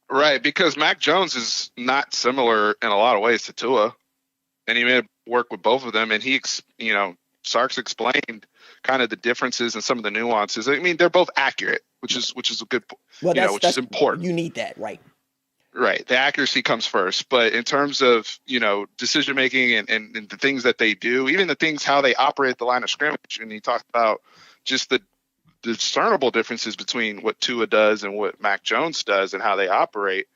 Right, because Mac Jones is not similar in a lot of ways to Tua, and he made it work with both of them. And Sark's explained kind of the differences and some of the nuances. I mean, they're both accurate, which is a good, Well, which is important. You need that, right? Right, the accuracy comes first, but in terms of decision making and the things that they do, even the things how they operate the line of scrimmage, and he talked about just the discernible differences between what Tua does and what Mac Jones does and how they operate.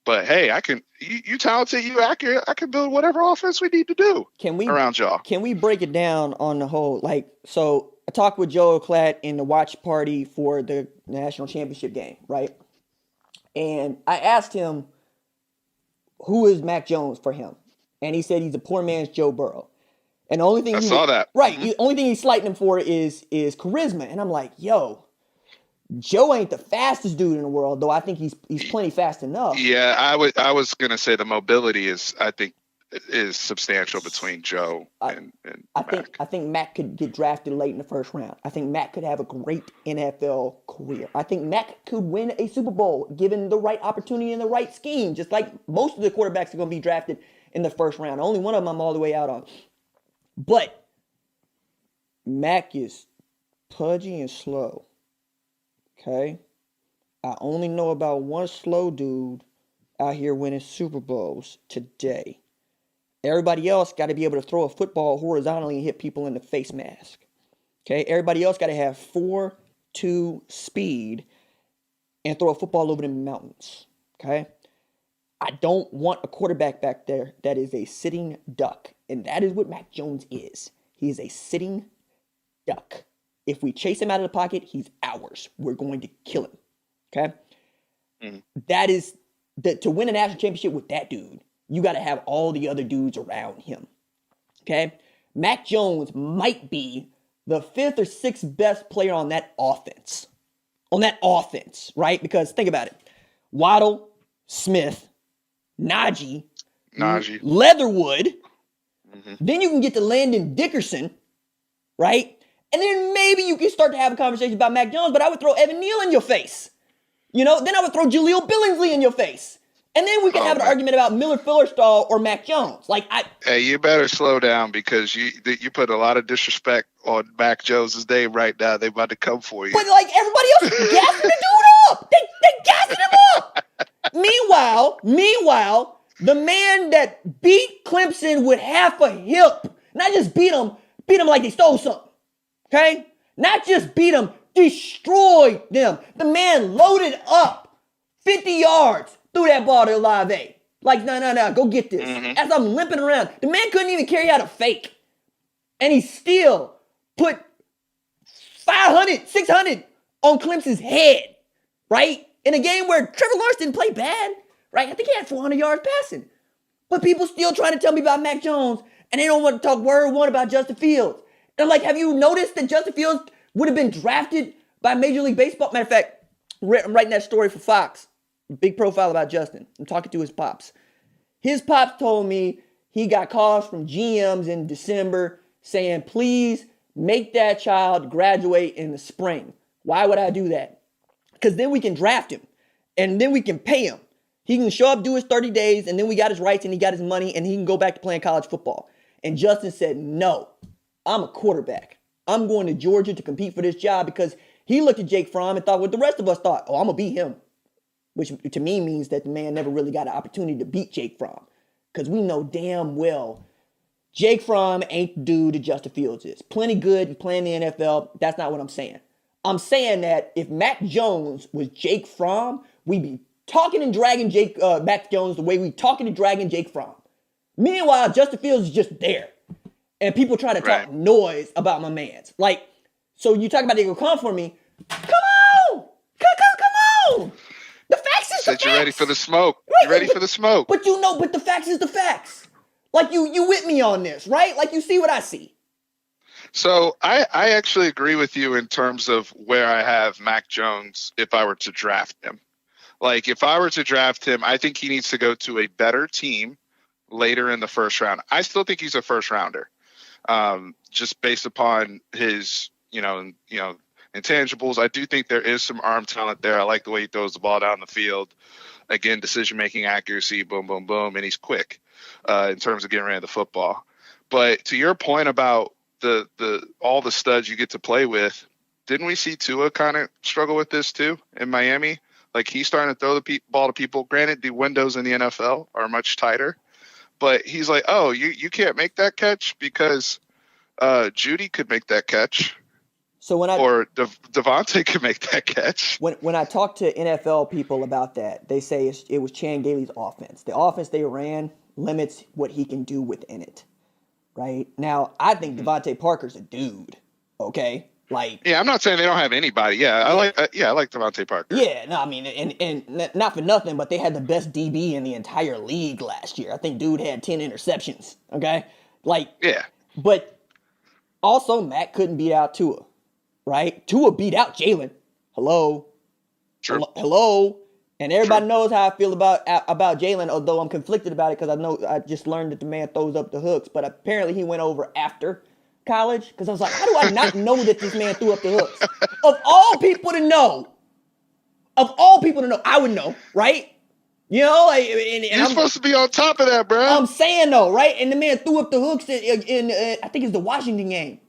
But hey, you talented, you accurate, I can build whatever offense we need to do around y'all. Can we break it down on the whole? So I talked with Joe Clatt in the watch party for the national championship game, right? And I asked him, who is Mac Jones for him? And he said he's a poor man's Joe Burrow. And the only thing that. Right. Mm-hmm. The only thing he's slighting him for is charisma. And I'm like, yo, Joe ain't the fastest dude in the world, though I think he's plenty fast enough. Yeah, I was gonna say the mobility is substantial between Joe and Mac. I think Mac could get drafted late in the first round. I think Mac could have a great NFL career. I think Mac could win a Super Bowl given the right opportunity and the right scheme, just like most of the quarterbacks are going to be drafted in the first round. Only one of them I'm all the way out on. But Mac is pudgy and slow. Okay? I only know about one slow dude out here winning Super Bowls today. Everybody else got to be able to throw a football horizontally and hit people in the face mask. Okay? Everybody else got to have 4.2 speed and throw a football over the mountains. Okay? I don't want a quarterback back there that is a sitting duck. And that is what Mac Jones is. He is a sitting duck. If we chase him out of the pocket, he's ours. We're going to kill him. Okay? That is, to win a national championship with that dude, you got to have all the other dudes around him. Okay? Mac Jones might be the 5th or 6th best player on that offense. Right? Because think about it. Waddle, Smith, Najee, Leatherwood. Then you can get to Landon Dickerson, right? And then maybe you can start to have a conversation about Mac Jones, but I would throw Evan Neal in your face. Then I would throw Jaleel Billingsley in your face. And then we can have an argument about Miller Fillerstall or Mac Jones. Hey, you better slow down because you put a lot of disrespect on Mac Jones' name right now. They about to come for you. But everybody else is gassing the dude up. They gassing him up. Meanwhile, the man that beat Clemson with half a hip, not just beat them like they stole something. Okay? Not just beat them, destroyed them. The man loaded up 50 yards, threw that ball to Olave. No, go get this. As I'm limping around. The man couldn't even carry out a fake. And he still put 500, 600 on Clemson's head, right? In a game where Trevor Lawrence didn't play bad, right? I think he had 400 yards passing. But people still trying to tell me about Mac Jones, and they don't want to talk word one about Justin Fields. And I'm like, have you noticed that Justin Fields would have been drafted by Major League Baseball? Matter of fact, I'm writing that story for Fox. Big profile about Justin. I'm talking to his pops. His pops told me he got calls from GMs in December saying, please make that child graduate in the spring. Why would I do that? Because then we can draft him. And then we can pay him. He can show up, do his 30 days, and then we got his rights and he got his money, and he can go back to playing college football. And Justin said, no. I'm a quarterback. I'm going to Georgia to compete for this job because he looked at Jake Fromm and thought what the rest of us thought. Oh, I'm going to beat him. Which to me means that the man never really got an opportunity to beat Jake Fromm. Because we know damn well Jake Fromm ain't the dude that Justin Fields is. Plenty good and playing the NFL. That's not what I'm saying. I'm saying that if Mac Jones was Jake Fromm, we'd be talking and dragging Mac Jones the way we talking and dragging Jake Fromm. Meanwhile, Justin Fields is just there. And people try to talk noise about my mans. So you talk about they gonna come for me. Come on! Come on! The facts is the facts. You're ready for the smoke. Right? You're ready for the smoke. But but the facts is the facts. You with me on this, right? You see what I see. So I actually agree with you in terms of where I have Mac Jones if I were to draft him. If I were to draft him, I think he needs to go to a better team later in the first round. I still think he's a first rounder. Just based upon his, intangibles. I do think there is some arm talent there. I like the way he throws the ball down the field. Again, decision-making accuracy, boom, boom, boom, and he's quick in terms of getting rid of the football. But to your point about all the studs you get to play with, didn't we see Tua kind of struggle with this too in Miami? Like he's starting to throw the ball to people. Granted, the windows in the NFL are much tighter, but he's like, oh, you can't make that catch because Judy could make that catch. So or Devontae could make that catch. When I talk to NFL people about that, they say it was Chan Gailey's offense. The offense they ran limits what he can do within it. Right? Now, I think Devontae Parker's a dude. Okay? Like, yeah, I'm not saying they don't have anybody. Yeah, I like Devontae Parker. Yeah, no, I mean, and not for nothing, but they had the best DB in the entire league last year. I think dude had 10 interceptions. Okay? Like, yeah. But also, Matt couldn't beat out Tua. Right? Tua beat out Jalen. Hello. True. Hello. And everybody knows how I feel about Jalen, although I'm conflicted about it because I just learned that the man throws up the hooks. But apparently he went over after college because I was like, how do I not know that this man threw up the hooks? Of all people to know, I would know, right? You know, like, you're supposed to be on top of that, bro. I'm saying though, right? And the man threw up the hooks in I think it's the Washington game.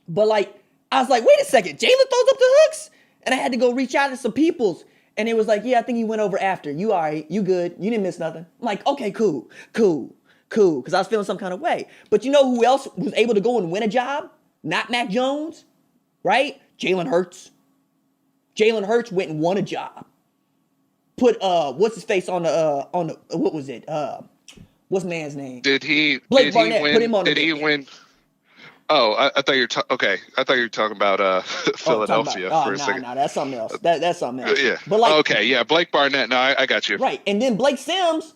But like, I was like, wait a second, Jalen throws up the hooks? And I had to go reach out to some peoples. And it was like, yeah, I think he went over after. You all right, you good, you didn't miss nothing. I'm like, okay, cool. Because I was feeling some kind of way. But you know who else was able to go and win a job? Not Mac Jones, right? Jalen Hurts. Jalen Hurts went and won a job. Put, what's his face on the what was it? What's man's name? Blake Barnett, put him on the bench. Did he win? Oh, I thought you were okay. I thought you were talking about Philadelphia for a second. No, that's something else. That's something else. Yeah. But like, okay, yeah, Blake Barnett. No, I got you. Right, and then Blake Sims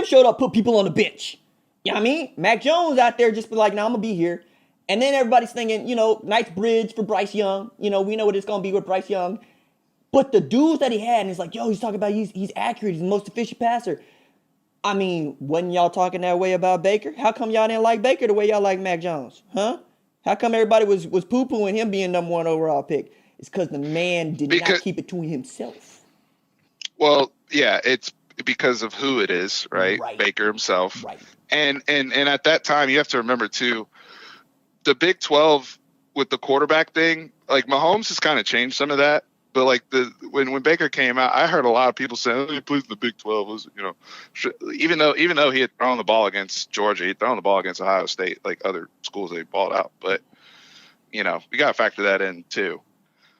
showed up, put people on the bench. You know what I mean? Mac Jones out there just be like, nah, I'm gonna be here. And then everybody's thinking, you know, nice bridge for Bryce Young. You know, we know what it's gonna be with Bryce Young. But the dudes that he had, and it's like, yo, he's talking about he's accurate, he's the most efficient passer. I mean, wasn't y'all talking that way about Baker? How come y'all didn't like Baker the way y'all like Mac Jones? Huh? How come everybody was poo-pooing him being number one overall pick? It's because the man did not keep it to himself. Well, yeah, it's because of who it is, right? Baker himself. Right. And at that time, you have to remember, too, the Big 12 with the quarterback thing, like Mahomes has kind of changed some of that. But like when Baker came out, I heard a lot of people saying, "Oh, he plays in the Big 12." Was, you know, even though he had thrown the ball against Georgia, he'd thrown the ball against Ohio State, like other schools they balled out. But you know, we got to factor that in too.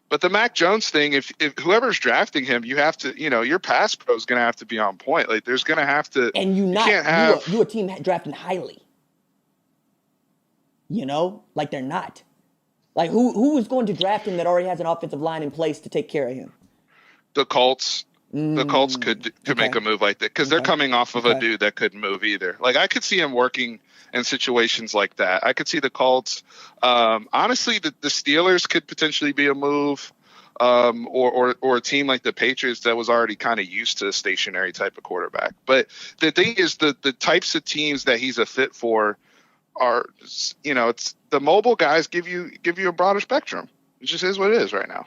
But the Mac Jones thing, if whoever's drafting him, you have to, you know, your pass pro is going to have to be on point. Like there's going to have to, and you can't have you a team drafting highly. You know, like they're not. Like, who is going to draft him that already has an offensive line in place to take care of him? The Colts. The Colts could make a move like that because they're coming off of a dude that couldn't move either. Like, I could see him working in situations like that. I could see the Colts. Honestly, the Steelers could potentially be a move, or a team like the Patriots that was already kind of used to a stationary type of quarterback. But the thing is, the types of teams that he's a fit for are, you know, it's the mobile guys give you a broader spectrum. It just is what it is right now.